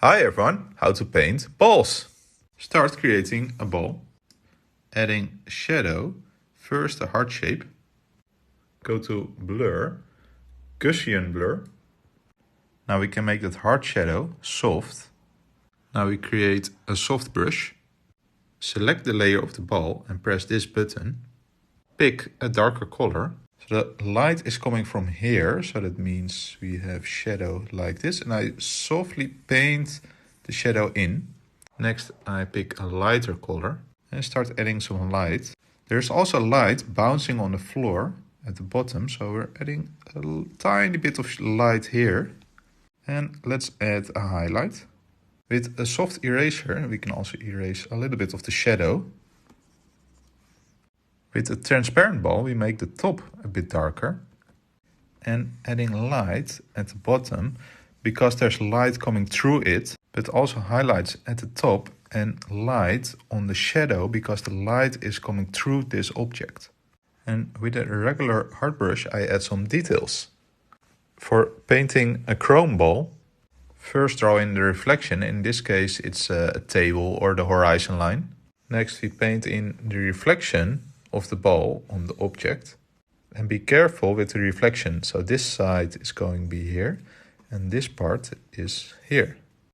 Hi everyone, how to paint balls. Start creating a ball, adding shadow, first a heart shape, go to blur, Gaussian blur. Now we can make that heart shadow soft. Now we create a soft brush, select the layer of the ball and press this button, pick a darker color. So the light is coming from here, so that means we have shadow like this, and I softly paint the shadow in. Next I pick a lighter color and start adding some light. There's also light bouncing on the floor at the bottom, so we're adding a tiny bit of light here. And let's add a highlight. With a soft eraser we can also erase a little bit of the shadow. With a transparent ball we make the top a bit darker and adding light at the bottom because there's light coming through it, but also highlights at the top and light on the shadow because the light is coming through this object. And with a regular hard brush I add some details. For painting a chrome ball, first draw in the reflection, in this case it's a table or the horizon line. Next we paint in the reflection of the ball on the object. And be careful with the reflection, so this side is going to be here and this part is here.